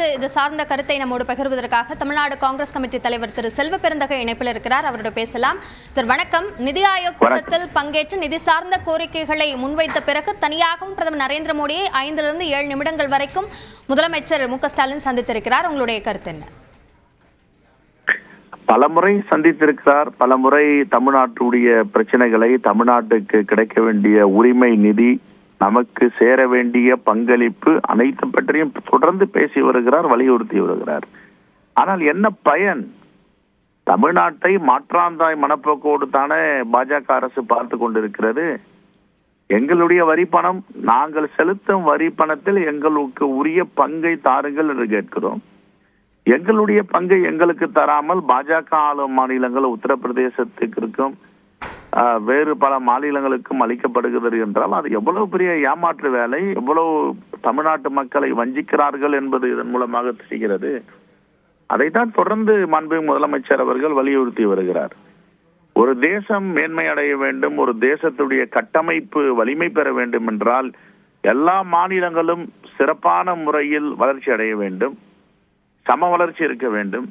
தொடர்ந்து இது சார்ந்த கருத்தை நம்மோடு பகிர்வதற்காக தமிழ்நாடு காங்கிரஸ் கமிட்டி தலைவர் திரு செல்வ பெருந்தகை இணைப்பில் இருக்கிறார். அவரோட பேசலாம். சார் வணக்கம். நிதி ஆயோக் கூட்டத்தில் பங்கேற்று நிதி சார்ந்த கோரிக்கைகளை முன்வைத்த பிறகு தனியாகவும் பிரதமர் நரேந்திர மோடியை 5 to 7 நிமிடங்கள் வரைக்கும் முதலமைச்சர் மு.க. ஸ்டாலின் சந்தித்திருக்கிறார். உங்களுடைய கருத்து என்ன? பலமுறை சந்தித்திருக்கிறார். பலமுறை தமிழ்நாட்டுடைய பிரச்சனைகளை, தமிழ்நாட்டுக்கு கிடைக்க வேண்டிய உரிமை நிதி, நமக்கு சேர வேண்டிய பங்களிப்பு அனைத்து பற்றியும் தொடர்ந்து பேசி வருகிறார், வலியுறுத்தி வருகிறார். ஆனால் என்ன பயன்? தமிழ்நாட்டை மாற்றாந்தாய் மனப்போக்கோடு தானே பாஜக அரசு பார்த்து கொண்டிருக்கிறது. எங்களுடைய வரி பணம், நாங்கள் செலுத்தும் வரி பணத்தில் எங்களுக்கு உரிய பங்கை தாருங்கள் என்று கேட்கிறோம். எங்களுடைய பங்கை எங்களுக்கு தராமல் பாஜக ஆளும் மாநிலங்கள் உத்தரப்பிரதேசத்துக்கு இருக்கும், வேறு பல மாநிலங்களுக்கும் அளிக்கப்படுகிறது என்றால் அது எவ்வளவு பெரிய ஏமாற்று வேலை, எவ்வளவு தமிழ்நாட்டு மக்களை வஞ்சிக்கிறார்கள் என்பது இதன் மூலமாக தெரிகிறது. அதைத்தான் தொடர்ந்து மாண்புமிகு முதலமைச்சர் அவர்கள் வலியுறுத்தி வருகிறார். ஒரு தேசம் மேன்மை அடைய வேண்டும், ஒரு தேசத்துடைய கட்டமைப்பு வலிமை பெற வேண்டும் என்றால் எல்லா மாநிலங்களும் சிறப்பான முறையில் வளர்ச்சி அடைய வேண்டும், சம வளர்ச்சி இருக்க வேண்டும்.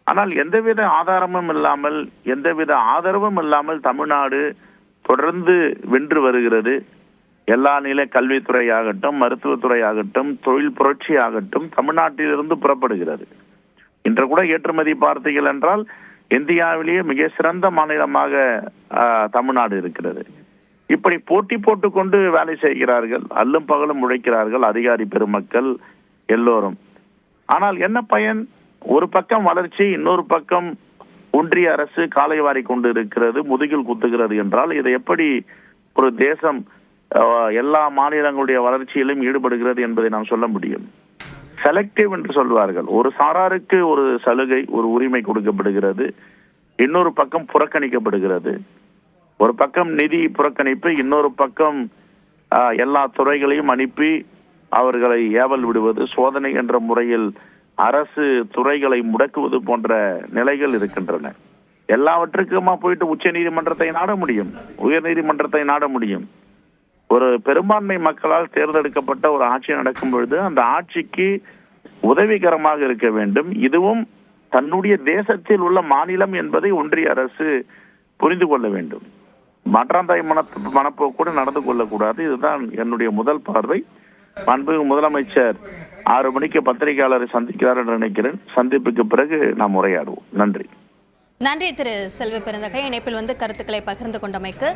ஆனால் எந்தவித ஆதாரமும் இல்லாமல், எந்தவித ஆதரவும் இல்லாமல் தமிழ்நாடு தொடர்ந்து வென்று வருகிறது. எல்லா நிலை கல்வித்துறை ஆகட்டும், மருத்துவத்துறை ஆகட்டும், தொழில் புரட்சி ஆகட்டும் தமிழ்நாட்டிலிருந்து புறப்படுகிறது. இன்று கூட ஏற்றுமதி பார்த்தீர்கள் என்றால் இந்தியாவிலேயே மிக சிறந்த மாநிலமாக தமிழ்நாடு இருக்கிறது. இப்படி போட்டி போட்டுக்கொண்டு வேலை செய்கிறார்கள், அல்லும் பகலும் உழைக்கிறார்கள் அதிகாரி பெருமக்கள் எல்லோரும். ஆனால் என்ன பயன்? ஒரு பக்கம் வளர்ச்சி, இன்னொரு பக்கம் ஒன்றிய அரசு காலை வாரி கொண்டு இருக்கிறது, முதுகில் குத்துகிறது என்றால் இதை எப்படி ஒரு தேசம் எல்லா மாநிலங்களுடைய வளர்ச்சியிலும் ஈடுபடுகிறது என்பதை நாம் சொல்ல முடியும்? செலக்டிவ் என்று சொல்வார்கள். ஒரு சாராருக்கு ஒரு சலுகை, ஒரு உரிமை கொடுக்கப்படுகிறது, இன்னொரு பக்கம் புறக்கணிக்கப்படுகிறது. ஒரு பக்கம் நிதி புறக்கணிப்பு, இன்னொரு பக்கம் எல்லா துறைகளையும் அனுப்பி அவர்களை ஏவல் விடுவது, சோதனை என்ற முறையில் அரசு துறைகளை முடக்குவது போன்ற நிலைகள் இருக்கின்றன. எல்லாவற்றுக்குமா போயிட்டு உச்ச நீதிமன்றத்தை நாட முடியும், உயர் நீதிமன்றத்தை நாட முடியும்? ஒரு பெரும்பான்மை மக்களால் தேர்ந்தெடுக்கப்பட்ட ஒரு ஆட்சி நடக்கும் பொழுது அந்த ஆட்சிக்கு உதவிகரமாக இருக்க வேண்டும். இதுவும் தன்னுடைய தேசத்தில் உள்ள மாநிலம் என்பதை ஒன்றிய அரசு புரிந்து கொள்ள வேண்டும். மாற்றாந்தாய் மனப்போக்கூட நடந்து கொள்ளக்கூடாது. இதுதான் என்னுடைய முதல் பார்வை. மாண்புமிகு முதலமைச்சர் 6 மணிக்கு பத்திரிகையாளரை சந்திக்கிறார் என்று நினைக்கிறேன். சந்திப்புக்கு பிறகு நாம் உரையாடுவோம். நன்றி. நன்றி திரு செல்வ பெருந்தகை, இணைப்பில் கருத்துக்களை பகிர்ந்து கொண்டமைக்கு.